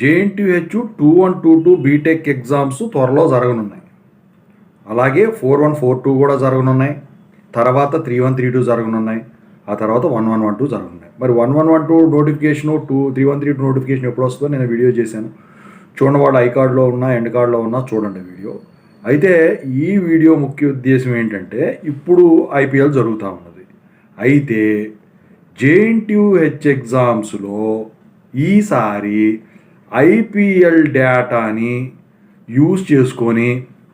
JNTH 2122 BTech exams త్వరలో జరగనున్నాయి. అలాగే 4142 కూడా జరగనున్నాయి. తర్వాత 3132 జరగనున్నాయి. ఆ తర్వాత 1112 జరగనున్నాయి. మరి 1112 నోటిఫికేషను 3132 నోటిఫికేషన్ ఎప్పుడు వస్తుందో నేను వీడియో చేశాను. చూడండి, వాళ్ళు ఐ కార్డులో ఉన్నా ఎండ్ కార్డులో ఉన్నా చూడండి వీడియో. అయితే ఈ వీడియో ముఖ్య ఉద్దేశం ఏంటంటే, ఇప్పుడు ఐపీఎల్ జరుగుతూ ఉన్నది. అయితే జేఎన్టీహెచ్ ఎగ్జామ్స్లో ఈసారి ఐపీఎల్ డేటాని యూజ్ చేసుకొని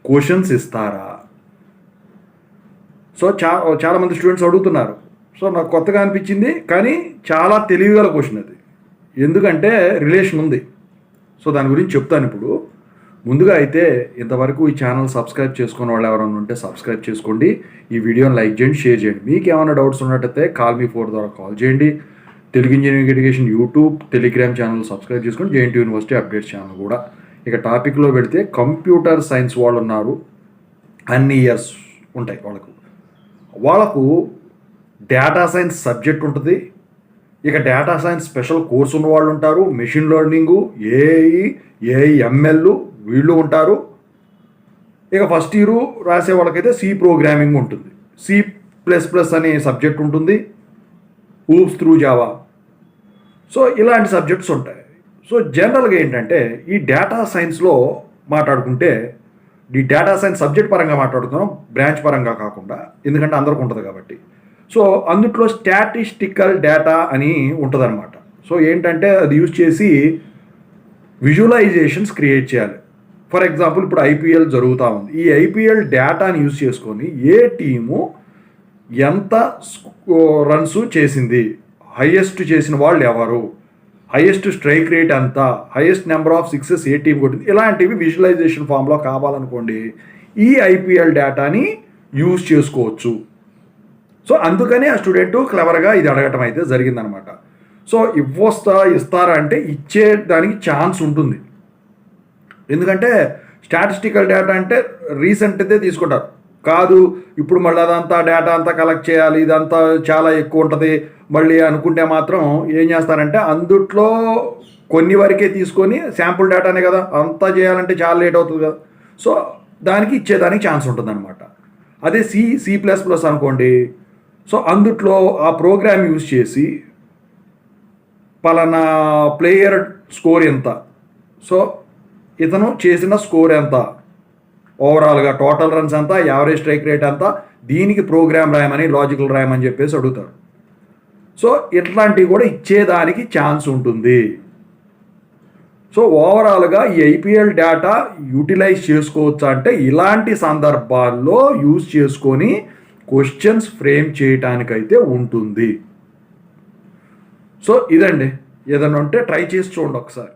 క్వశ్చన్స్ ఇస్తారా? సో చాలామంది స్టూడెంట్స్ అడుగుతున్నారు. సో నాకు కొత్తగా అనిపించింది, కానీ చాలా తెలివిగల క్వశ్చన్ అది. ఎందుకంటే రిలేషన్ ఉంది. సో దాని గురించి చెప్తాను ఇప్పుడు. ముందుగా అయితే ఇంతవరకు ఈ ఛానల్ సబ్స్క్రైబ్ చేసుకున్న వాళ్ళు ఎవరైనా ఉంటే సబ్స్క్రైబ్ చేసుకోండి. ఈ వీడియోని లైక్ చేయండి, షేర్ చేయండి. మీకు ఏమైనా డౌట్స్ ఉన్నట్టయితే Call-me-4 ద్వారా కాల్ చేయండి. Telugu engineering education YouTube, Telegram channel subscribe చేసుకోండి. జేఎన్టీ యూనివర్సిటీ అప్డేట్స్ ఛానల్ కూడా. ఇక టాపిక్లో పెడితే కంప్యూటర్ సైన్స్ వాళ్ళు ఉన్నారు. అన్ని ఇయర్స్ ఉంటాయి వాళ్ళకు డేటా సైన్స్ సబ్జెక్ట్ ఉంటుంది. ఇక డేటా సైన్స్ స్పెషల్ కోర్స్ ఉన్న వాళ్ళు ఉంటారు. మెషిన్ లెర్నింగు, ఏఐఎంఎల్ వీళ్ళు ఉంటారు. ఇక ఫస్ట్ ఇయర్ రాసే వాళ్ళకైతే సి ప్రోగ్రామింగ్ ఉంటుంది. C++ అనే సబ్జెక్ట్ ఉంటుంది. Oops through Java. సో ఇలాంటి సబ్జెక్ట్స్ ఉంటాయి. సో జనరల్గా ఏంటంటే ఈ డేటా సైన్స్లో మాట్లాడుకుంటే, ఈ డేటా సైన్స్ సబ్జెక్ట్ పరంగా మాట్లాడుతున్నాం, బ్రాంచ్ పరంగా కాకుండా, ఎందుకంటే అందరికి ఉంటుంది కాబట్టి. సో అందుట్లో స్టాటిస్టికల్ డేటా అని ఉంటుందన్నమాట. సో ఏంటంటే అది యూజ్ చేసి విజువలైజేషన్స్ క్రియేట్ చేయాలి. ఫర్ ఎగ్జాంపుల్ ఇప్పుడు ఐపీఎల్ జరుగుతూ ఉంది. ఈ ఐపీఎల్ డేటాని యూజ్ చేసుకొని ఏ టీము ఎంత రన్స్ చేసింది, హైయెస్ట్ చేసిన వాళ్ళు ఎవరు, హైయెస్ట్ స్ట్రైక్ రేట్ ఎంత, highest number of sixes A team కొట్టింది, ఇలాంటివి విజువలైజేషన్ ఫామ్లో కావాలనుకోండి, ఈ ఐపీఎల్ డేటాని యూజ్ చేసుకోవచ్చు. సో అందుకని ఆ స్టూడెంట్ క్లెవర్గా ఇది అడగటం అయితే జరిగిందనమాట. సో ఇస్తారా అంటే ఇచ్చేదానికి ఛాన్స్ ఉంటుంది. ఎందుకంటే స్టాటిస్టికల్ డేటా అంటే రీసెంట్దే తీసుకుంటారు. కాదు ఇప్పుడు మళ్ళీ అదంతా డేటా అంతా కలెక్ట్ చేయాలి, ఇదంతా చాలా ఎక్కువ ఉంటుంది మళ్ళీ అనుకుంటే మాత్రం ఏం చేస్తారంటే అందుట్లో కొన్ని వరకే తీసుకొని, శాంపుల్ డేటానే కదా, అంతా చేయాలంటే చాలా లేట్ అవుతుంది కదా. సో దానికి ఇచ్చేదానికి ఛాన్స్ ఉంటుంది అనమాట. అదే C++ అనుకోండి. సో అందుట్లో ఆ ప్రోగ్రామ్ యూజ్ చేసి పలానా ప్లేయర్ స్కోర్ ఎంత, సో ఇతను చేసిన స్కోర్ ఎంత, ఓవరాల్గా టోటల్ రన్స్ ఎంత, యావరేజ్ స్ట్రైక్ రేట్ ఎంత, దీనికి ప్రోగ్రామ్ రాయమని, లాజికల్ రాయమని చెప్పేసి అడుగుతారు. సో ఇట్లాంటివి కూడా ఇచ్చేదానికి ఛాన్స్ ఉంటుంది. సో ఓవరాల్గా ఈ ఐపీఎల్ డేటా యూటిలైజ్ చేసుకోవచ్చా అంటే ఇలాంటి సందర్భాల్లో యూజ్ చేసుకొని క్వశ్చన్స్ ఫ్రేమ్ చేయటానికైతే ఉంటుంది. సో ఇదండి. ఏదన్నా ఉంటే ట్రై చేసి చూడండి ఒకసారి.